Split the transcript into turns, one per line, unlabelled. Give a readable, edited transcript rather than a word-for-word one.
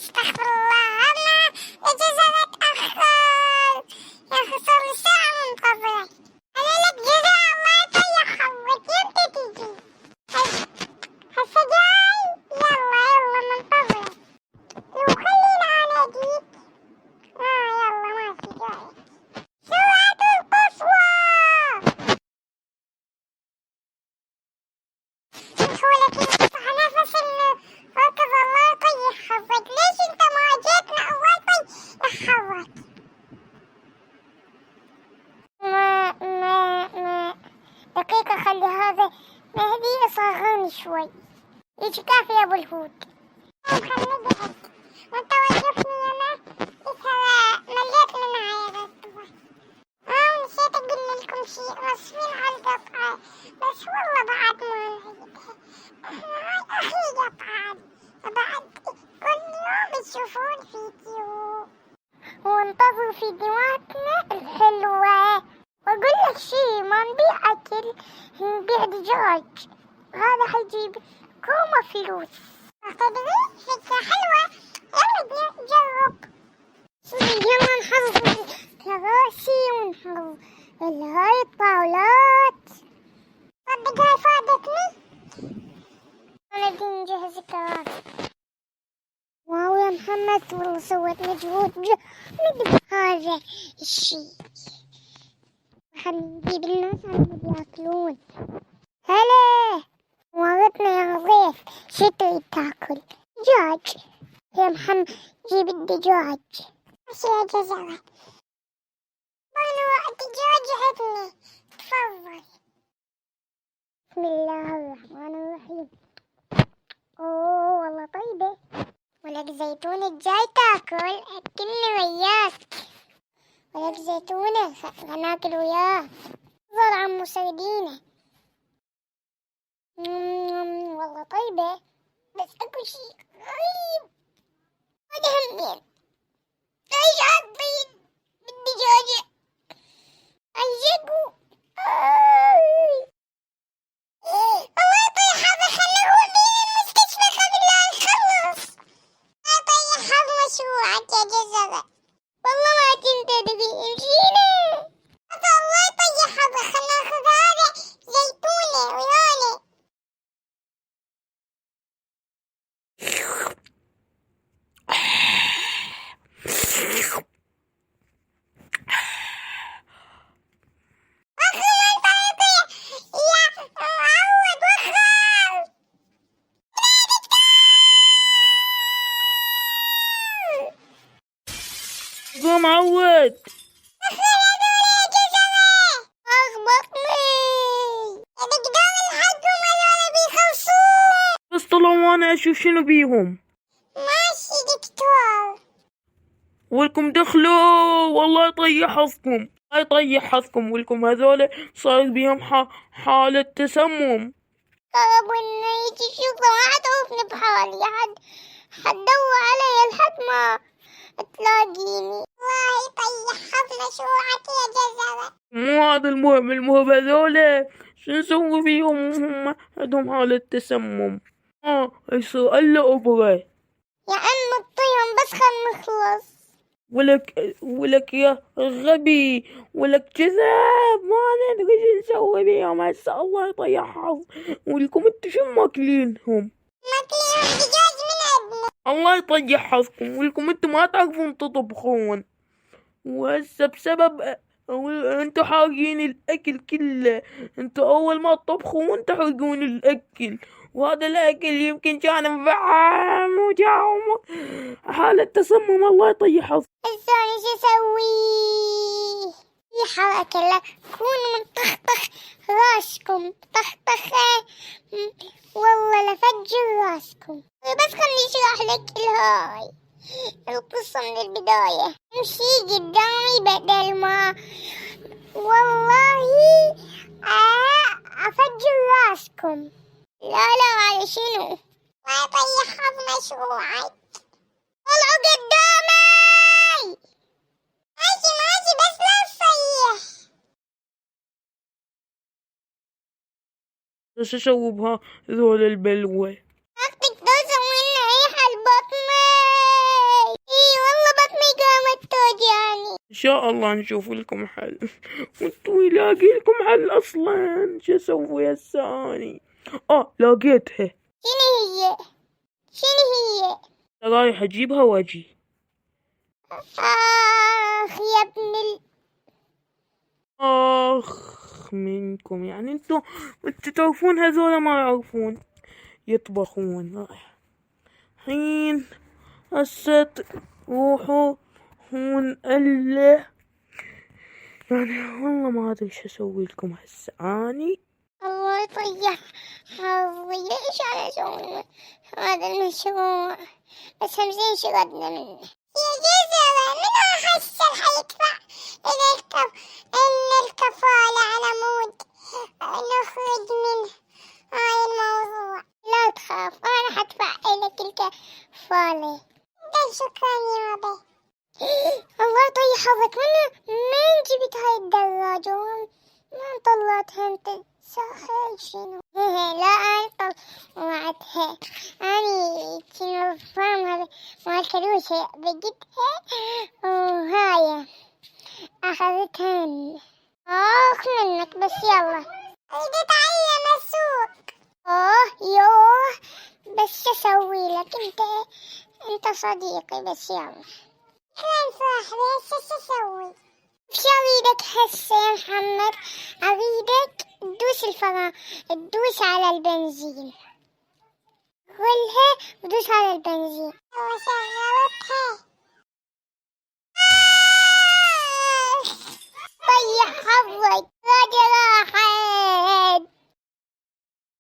استغفر الله. الله الجزاء اتأخر يا أخي، صار لي ساعة منتظرة. أنا لك جزاء الله يطيح حظك، يمتى تيجي؟ هسه جاي. يلا منتظرة. لو خلينا أنا أجيك. يلا ماشي جاي. سرعة القصوى. حولك يفتح نفس ركض. الله يطيح حظك. ليش انت ما جيتنا؟ الله يطيح حظك. ما دقيقة، خلي هذا مهدي يصغرني شوي. ايش كافي يا ابو الهود. خلني قعد وانت وقفني انا. مليت منها يا رب. نسيت اقول لكم شيء، مصفين على القطعة، بس والله بعد ما نعيدها. هاي اخي قطعة بعد كل يوم تشوفون فيديو وانتظروا فيديوهاتنا الحلوة. واقول لك شيء، ما نبيع اكل، نبيع دجاج. هذا حيجيب كومة فلوس. تدري فكرة حلوة. يلا نجرب. يلا نحضر الكراسي ونحضر هاي الطاولات. صدق هاي فادتني. أنا بدي نجهز الكراسي. واو يا محمد، والله سويت مجهود جامد بهذا الشي. خلينا نجيب الناس اللي ياكلون. هلا وردنا يا ضيف، شو تريد تاكل؟ دجاج يا محمد، جيب الدجاج. ماشي يا جزرة. أنا الدجاج عندي، تفضل. بسم الله الرحمن الرحيم. أوه والله طيبة. ولك زيتونة جاي تاكل، أكلني وياك. ولك زيتونة ناكل وياه. تفضل عمو سردينة. والله طيبة، بس أكو شيء غريب. هذا همين. ليش حاطين بالدجاجة؟ ألزقوا. الله يطيح هذا، خلوه من المستشفى قبل لا نخلص. الله يطيح هذا مشروعك يا جزرة. والله ما كنت أدري. امشينا. الله يطيح هذا، خلنا ناخذ هذا زيتونة ويانا.
قوم عود. بس طلعوا وانا اشوف شنو بيهم.
ماشي دكتور.
ولكم دخلوا، والله يطيح حظكم. لا يطيح حظكم. ولكم هذول صار بيهم حالة تسمم.
قربوا يجي شوفوا، ما تعرفني بحالي. حتدور علي لحد ما تلاقيني. الله يطيح حظنا شروعك يا جزرة.
مو هذا المهم هذول شو نسوي فيهم؟ هم عندهم حالة تسمم. يصير الا ابره.
يا عم اطيهم بس خل نخلص.
ولك يا غبي، ولك كذاب. ما ندري شو نسوي بيهم هسه. الله يطيح حظ. ولكم انتو شو ماكلينهم؟
ماكلينهم دجاج من عندنا.
الله يطيح حظكم. ولكم انتو ما تعرفون تطبخون، وهسه بسبب انتو حارقين الاكل كله. انتو اول ما تطبخون تحرقون الاكل، وهذا الاكل يمكن كان مفعم وجاهم حالة تسمم. الله يطيح حظ.
هسه انا شو اسوي؟ في حركة لا كونوا منطخطخ راسكم. طخطخة والله لفجر راسكم. بس خلني اشرح لك الهاي القصة من البداية. امشي قدامي بدل ما والله افجر راسكم. لا على شنو؟ ما يطيح حظ مشروعك. طلعوا قدامي. ماشي بس لا تصيح.
شو اسوي بها ذول البلوة؟
ما تقدر تسوي لنا ريحة البطنة.
شاء الله نشوف لكم حل. وانتوا يلاقي لكم حل اصلا. شو اسوي هسه اني؟ لقيتها.
شنو هي
رايح اجيبها واجي.
يا ابن
اخ منكم، يعني انتوا تعرفون هذولا ما يعرفون يطبخون. حين هسه روحوا ونقله. يعني والله ما ادري شو اسوي لكم هسه اني.
الله يطيح حظي. ايش انا اسوي هذا المشروع؟ بس هم زين شردنا منه. يا جزرة من هالشر حيدفع إن الكفالة على مود نخرج من هاي الموضوع. لا تخاف أنا حدفع لك الكفالة. شكرا يا بابا. الله يطيح حظك. من جبت هاي الدراجة ومن طلعتها انت ساحل شنو؟ لا أنا طلعتها. أنا كنا فاهمة مال كلوشة بجدها وهاي أخذتها منك. بس يلا أريد أتعلم السوق. يوه بس شو أسوي لك انت صديقي. بس يلا كان صاحبي. شو أسوي؟ شو أريدك هسه يا محمد؟ أريدك تدوس على البنزين. خلها ودوس على البنزين. وشغلتها. طيح حظك. راجل راحت.